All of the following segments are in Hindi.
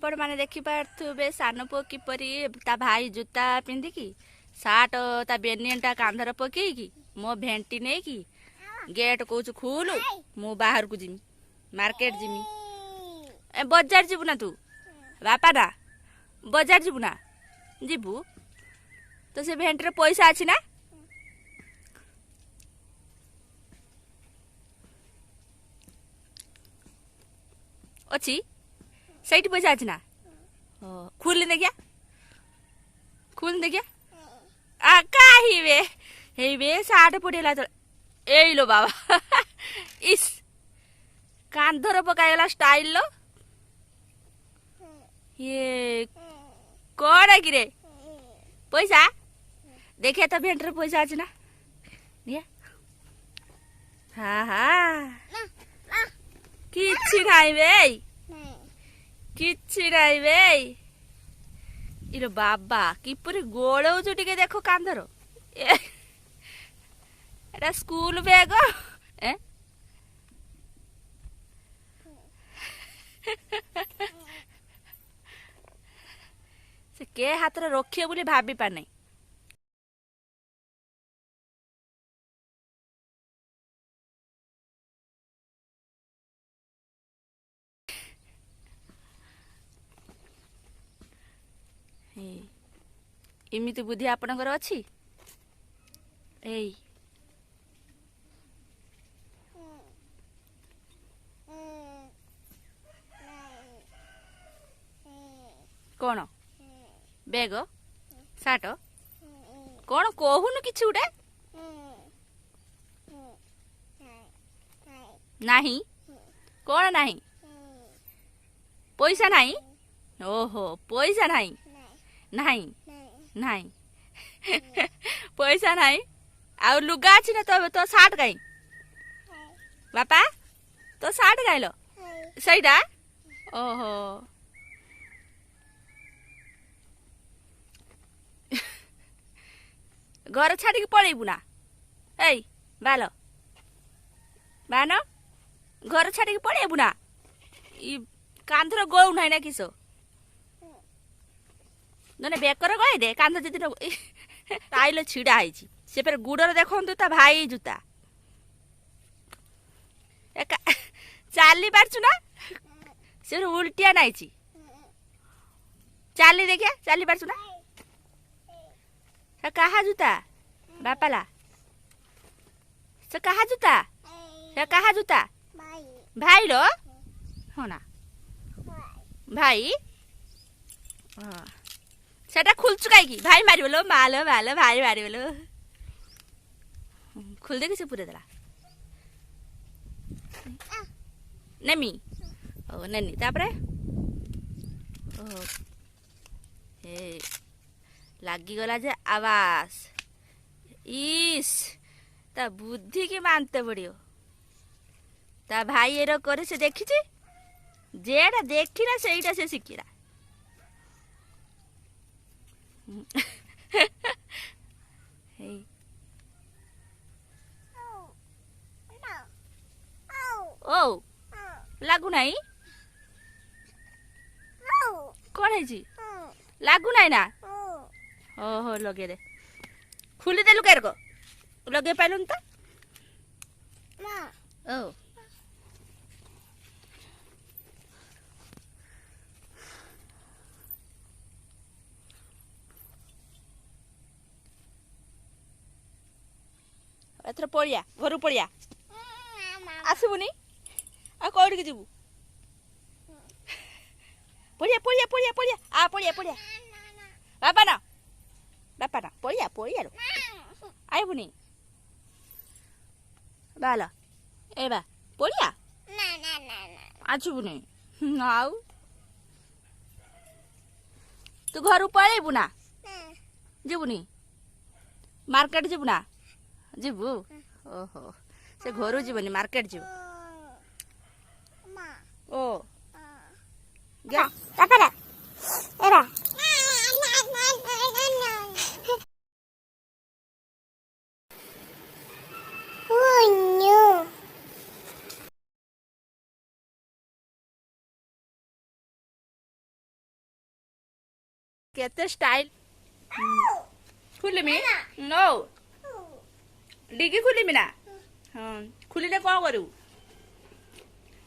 आपण मैंने देखी पारे सान पु किपरि ता भाई जूता पिंधिकी सार्ट ता बेनियनटा कांधर पकईकी मो भेंटी नहीं कि गेट कौच खुल मु बाहर को जिमी मार्केट जिमी बजार जीवु ना तू बापा ना बजार जीवु ना जीवु तो से भेंटर पैसा अच्छी ना अच्छी सही पैसा अच्छी ना खुल देखिया खुल देखिया आ काही वे हे वे साठ पड़ेगा तो ए लो बाबा इस कांधर पकायला स्टाइल लो ये कौन है कि रे पैसा देखिए तो भेंटर पैसा अच्छी ना दिया हाँ हाँ किच्छी नहीं बे किच्छी नहीं बे इलो बाबा किपरि गोड़ौचु टिके देखो कांधर एटा स्कूल बैग ए से के हाथ रे रखिए बोली भाबी पा नहीं इमिति बुद्धि आपणकर अछि एई कौन बैग साट कौन कहून कि गुटे नहीं कौन नहीं पैसा नहीं ओहो पैसा नहीं नहीं नहीं पैसा नहीं आ लुगा अच्छी ना तो साट गाई बापा तो साट गाइल सहीटा ओहो घर छाड़ी पलैबू ना ए बाल बान घर छाड़ी पलैबू ना कांधर गौ ना ना किस नने बेकर गए दे कांध जदि टाइल छिड़ा है से फेर गुड़र देखु ता भाई जूता चाली पारछु ना से उल्टिया नाई चाली देखिया चाली पारछु ना कहा जूता बापाला से कहा जूता से कहा जूता भाई लो हो ना भाई सेटा खुलचु कहीं भाई मार बोलो मालो मालो भाई मार बोलो खुल दे किसे पूरे दला नेमी ओ ननी तापरे ओ हे लागी गला जे आवाज इस ता बुद्धि की मानते पड़ियो ता भाई एरो करे से देखी जेड़ा देखी ना सेटा से शिखिरा ओ लागू नहीं कौन है जी लागू नहीं ना ओहो लगे दे खुली देलु केर को लगे पाइलुन तो ओ एथर पड़िया घर पड़िया आसबुनि आ कौड़ के जीवु पड़िया पड़िया पड़िया पड़िया आ पड़िया पड़िया बापा ना पड़िया पड़िया रो आइबुनि बाला ए बा पड़िया आछुबुनि आउ तू घर पळेबु ना जीवुनि मार्केट जीवु ना जीवु ओहो से घर जीवनी मार्केट जीव ओ गया केते स्टाइल खुलिमी नो डिगी खुलिमी ना हाँ खुलिले कौन करू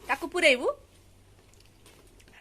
ताकू पुरेबू